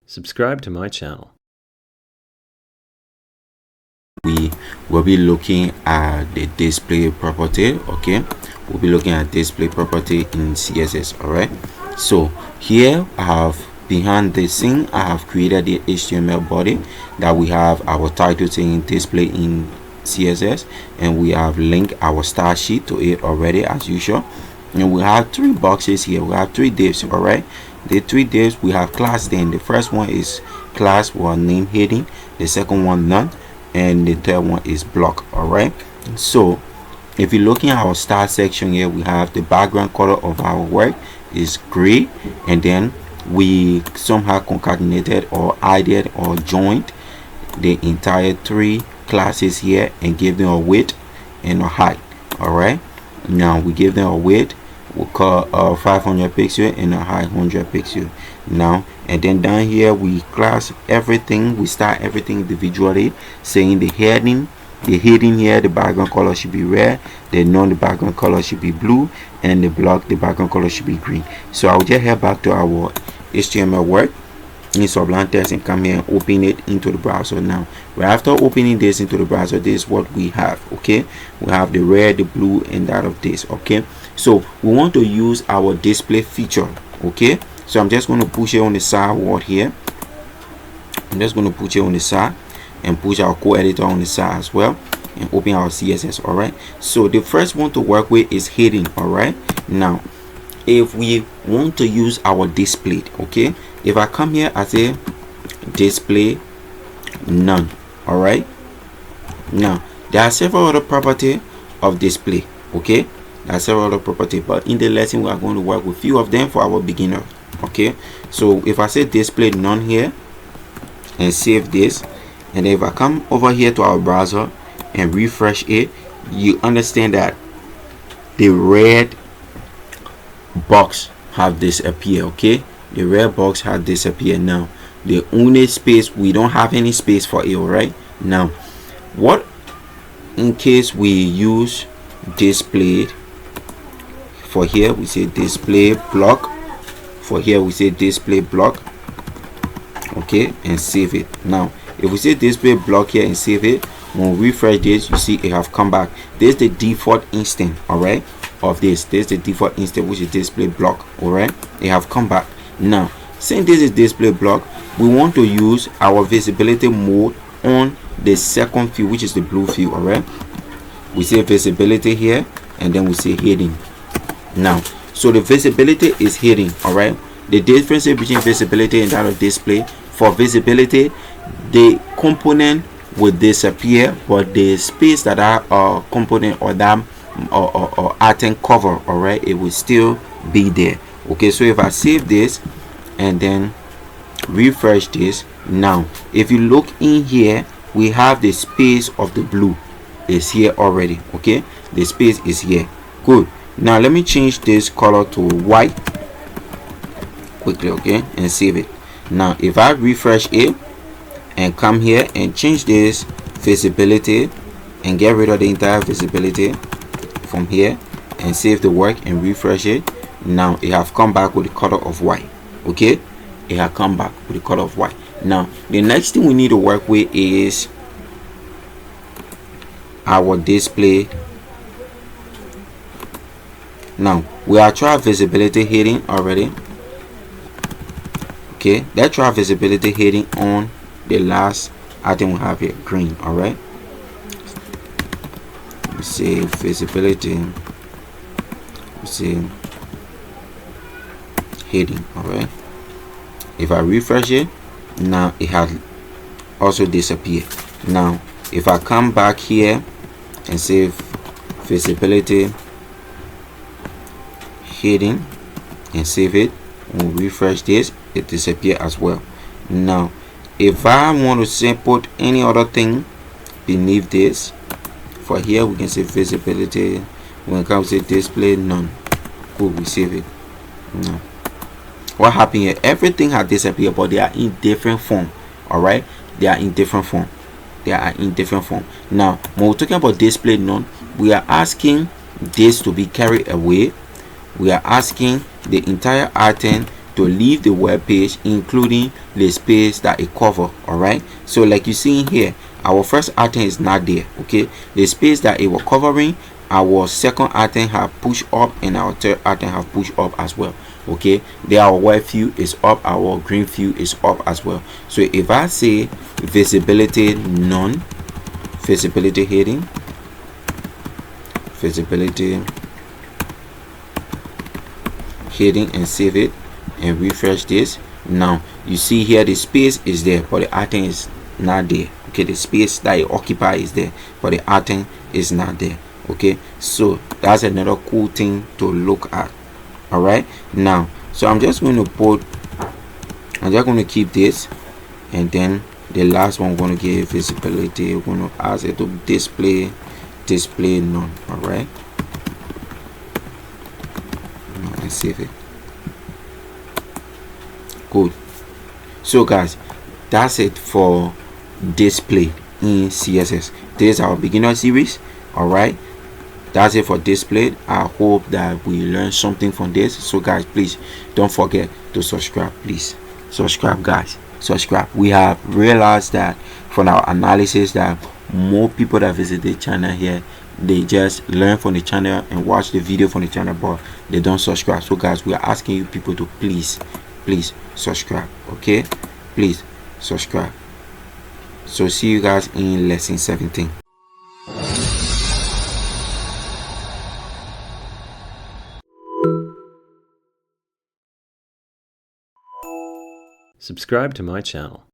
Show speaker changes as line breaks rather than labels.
Subscribe to my channel.
We will be looking at the display property. Okay, we'll be looking at display property in CSS. all right, so here I have, behind the scene, I have created the HTML body that we have our title saying display in CSS, and we have linked our style sheet to it already as usual. And we have three boxes here. We have three divs. All right, the three divs, we have class. Then the first one is class or name heading, the second one none, and the third one is block. All right, so if you're looking at our style section here, we have the background color of our work is gray, and then we somehow concatenated or added or joined the entire three classes here and give them a width and a height. All right, now we give them a width, we'll call 500 pixel, and a height 100 pixel. Now, and then down here we class everything, we start everything individually, saying the heading here, the background color should be red, the none, the background color should be blue, and the block, the background color should be green. So I'll just head back to our HTML work in Sublime Text and come here and open it into the browser. Now, right after opening this into the browser, this is what we have. Okay, we have the red, the blue, and that of this. Okay, so we want to use our display feature. Okay, so I'm just going to push it on the side word here. I'm just going to push it on the side and push our code editor on the side as well, and open our CSS. all right, so the first one to work with is heading. all right, now if we want to use our display, okay, if I come here as a display none, all right, now there are several other properties of display. Okay, there are several other properties, but in the lesson we are going to work with few of them for our beginner. Okay, so if I say display none here and save this, and if I come over here to our browser and refresh it, you understand that the red box have disappeared. Okay, the red box has disappeared. Now the only space, we don't have any space for it. All right, now what in case we use display, for here we say display block, for here we say display block. Okay, and save it. Now if we say display block here and save it, when we refresh this, you see it have come back. This is the default instance, all right, of this. This is the default instance, which is display block. All right, it have come back. Now since this is display block, we want to use our visibility mode on the second field, which is the blue field. All right, we say visibility here, and then we say heading. Now, so the visibility is heading. All right, the difference between visibility and that of display, for visibility the component will disappear, but the space that our component or that or item cover, all right, it will still be there. Okay, so if I save this and then refresh this, now if you look in here, we have the space of the blue is here already. Okay, the space is here. Good. Now let me change this color to white quickly. Okay, and save it. Now if I refresh it and come here and change this visibility and get rid of the entire visibility from here and save the work and refresh it, now it have come back with the color of white. Okay, it have come back with the color of white. Now the next thing we need to work with is our display. Now we are trying visibility heading already. Okay, let's try visibility heading on the last item we have here, green. All right, we say visibility, we say heading. All right, if I refresh it, now it has also disappeared. Now if I come back here and say visibility heading and save it, when we refresh this, it disappear as well. Now if I want to say put any other thing beneath this, for here we can say visibility, when it comes to display none. Cool, we save it. Now what happened here, everything has disappeared, but they are in different form. All right, they are in different form. They are in different form. Now when we're talking about display none, we are asking this to be carried away. We are asking the entire item to leave the web page, including the space that it cover. All right, so like you see here, our first item is not there. Okay, the space that it was covering, our second item have pushed up, and our third item have pushed up as well. Okay, there our white view is up, our green view is up as well. So if I say visibility none, visibility heading, visibility heading, and save it and refresh this, now you see here the space is there, but the item is not there. Okay, the space that it occupy is there, but the item is not there. Okay, so that's another cool thing to look at. All right, now so I'm just going to keep this, and then the last one we're going to give visibility. We're going to ask it to display none. All right, and save it. Good. So guys, that's it for display in CSS. This is our beginner series. All right, that's it for display. I hope that we learned something from this. So guys, please don't forget to subscribe. Please subscribe, guys, subscribe. We have realized that from our analysis that more people that visit the channel here, they just learn from the channel and watch the video from the channel, but they don't subscribe. So guys, we are asking you people to please subscribe. Okay, please subscribe. So see you guys in lesson 17.
Subscribe to my channel.